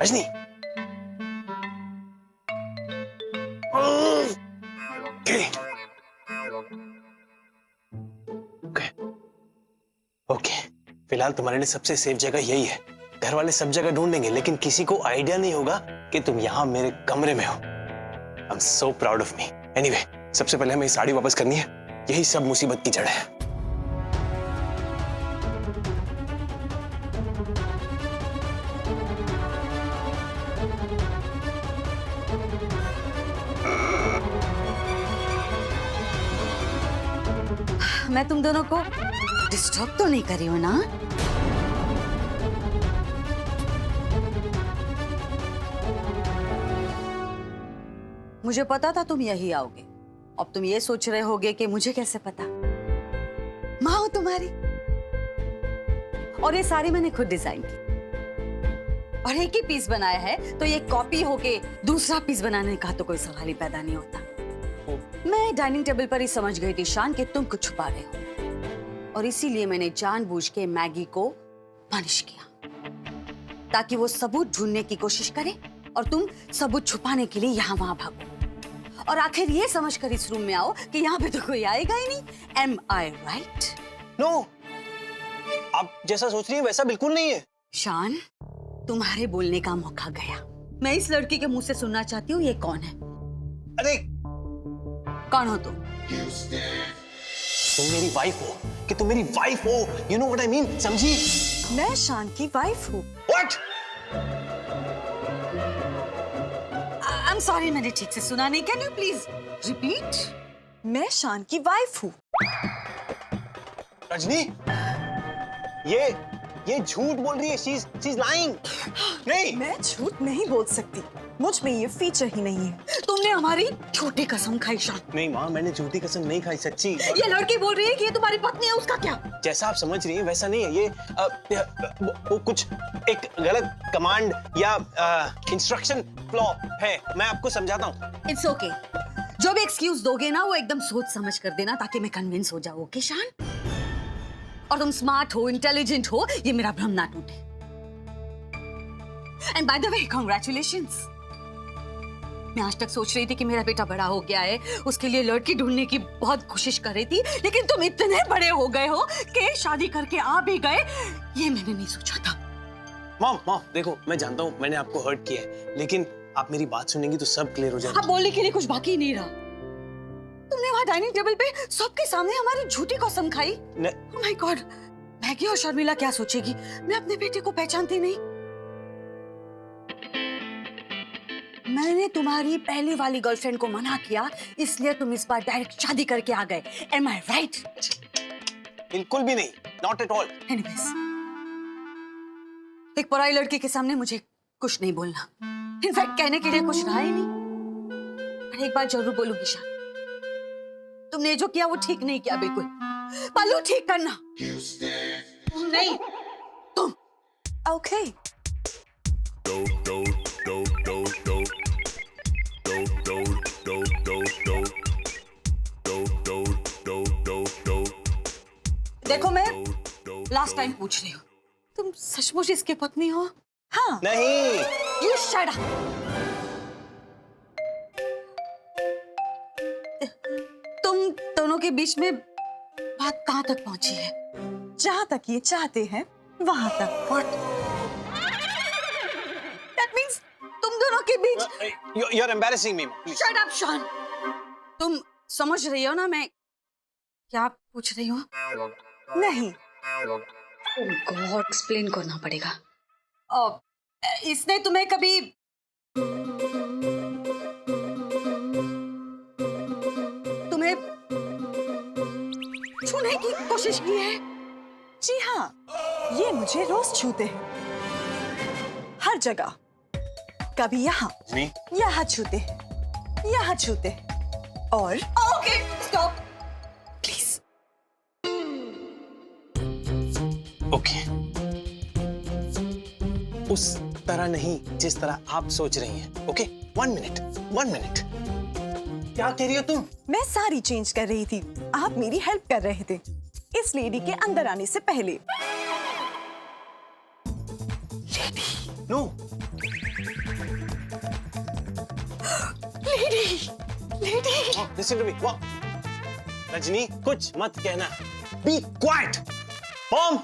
Rajni. Okay, फिलहाल तुम्हारे लिए सबसे सेफ जगह यही है। घर वाले सब जगह ढूंढेंगे लेकिन किसी को आइडिया नहीं होगा कि तुम यहाँ मेरे कमरे में हो। I am so proud of me. Anyway, सबसे पहले हमें ये साड़ी वापस करनी है, यही सब मुसीबत की जड़ है। मैं तुम दोनों को डिस्टर्ब तो नहीं कर रही हूँ ना? मुझे पता था तुम यही आओगे। अब तुम ये सोच रहे होगे कि मुझे कैसे पता? माँ हूं तुम्हारी। और ये साड़ी मैंने खुद डिजाइन की और एक ही पीस बनाया है, तो ये कॉपी होके दूसरा पीस बनाने का तो कोई सवाल ही पैदा नहीं होता। मैं डाइनिंग टेबल पर ही समझ गई थी शान कि तुम कुछ छुपा रहे हो, और इसीलिए मैंने जानबूझ के मैगी को पनिश किया ताकि वो सबूत ढूंढने की कोशिश करे और तुम सबूत छुपाने के लिए यहाँ वहां भागो और आखिर ये समझकर इस रूम में आओ कि यहाँ पे तो कोई आएगा ही नहीं। Am I right? नो, आप जैसा सोच रही हैं वैसा बिल्कुल नहीं है। शान, तुम्हारे बोलने का मौका गया। मैं इस लड़की के मुंह से सुनना चाहती हूँ, ये कौन है? अरे कौन हो तुम? तुम मेरी वाइफ हो कि तुम मेरी वाइफ हो, you know what I mean, समझी? मैं शान की वाइफ हूँ। व्हाट? I'm sorry, मैंने ठीक से सुना नहीं। Can you please repeat? मैं शान की वाइफ हूँ। रजनी, ये झूठ बोल रही है। she's lying। नहीं, मैं झूठ नहीं बोल सकती, मुझ में ये फीचर ही नहीं है। तुमने हमारी झूठी कसम खाई शान। नहीं माँ, मैंने झूठी कसम नहीं खाई, सच्ची। ये लड़की बोल रही है कि ये तुम्हारी पत्नी है, उसका क्या? जैसा आप समझ रही हैं वैसा नहीं है ये। वो कुछ एक गलत कमांड या इंस्ट्रक्शन फ्लॉ है, मैं आपको समझाता हूँ। It's okay। जो भी एक्सक्यूज दोगे ना वो एकदम सोच समझ कर देना ताकि मैं कन्विंस हो जाऊँ। ओके शान? और तुम स्मार्ट हो, इंटेलिजेंट हो, ये मेरा भ्रम ना टूटे। And by the way, congratulations. मैं आज तक सोच रही थी कि मेरा बेटा बड़ा हो गया है, उसके लिए लड़की ढूंढने की बहुत कोशिश कर रही थी, लेकिन तुम इतने बड़े हो गए हो कि शादी करके आ भी गए, ये मैंने नहीं सोचा था। मॉम देखो, मैं जानता हूँ मैंने आपको हर्ट किया है, लेकिन आप मेरी बात सुनेंगी तो सब क्लियर हो जाएगा। अब बोलने के लिए कुछ बाकी नहीं रहा। तुमने वहाँ डाइनिंग टेबल पे सबके सामने हमारी झूठी कसम खाई। ओह माय गॉड, मैगी और शर्मिला क्या सोचेगी? मैं अपने बेटे को पहचानती नहीं। मैंने तुम्हारी पहली वाली गर्लफ्रेंड को मना किया, इसलिए तुम इस बार डायरेक्ट शादी करके आ गए। Am I right? बिल्कुल भी नहीं, नॉट एट ऑल। Anyways, एक पराई लड़की के सामने मुझे कुछ नहीं बोलना। इनफैक्ट कहने के लिए कुछ रहा ही नहीं। पर एक बात जरूर बोलूंगी शान, तुमने जो किया वो ठीक नहीं किया, बिल्कुल। पल्लू, ठीक करना। नहीं, तुम। ओके। देखो, मैं लास्ट टाइम पूछ रही हूँ, तुम सचमुच इसकी पत्नी हो? हाँ। नहीं। You shut up। तुम दोनों के बीच में बात कहाँ तक पहुंची है? जहाँ तक ये चाहते हैं वहाँ तक। What? That means तुम दोनों के बीच। You're embarrassing me, please. Shut up, शान। तुम समझ रही हो ना मैं क्या पूछ रही हूँ? नहीं। गॉड, एक्सप्लेन करना पड़ेगा। इसने तुम्हें कभी तुम्हें छूने की कोशिश की है? जी हाँ, ये मुझे रोज छूते हैं, हर जगह। कभी यहाँ, यहाँ छूते हैं, यहाँ छूते हैं, और ओके, स्टॉप प्लीज। ओके, उस तरह नहीं जिस तरह आप सोच रही हैं। Okay, 1 minute. क्या कह रही हो तुम? मैं साड़ी चेंज कर रही थी, आप मेरी हेल्प कर रहे थे इस लेडी के अंदर आने से पहले। No, lady lady listen to me. Rajni कुछ मत कहना। Be quiet. मॉम।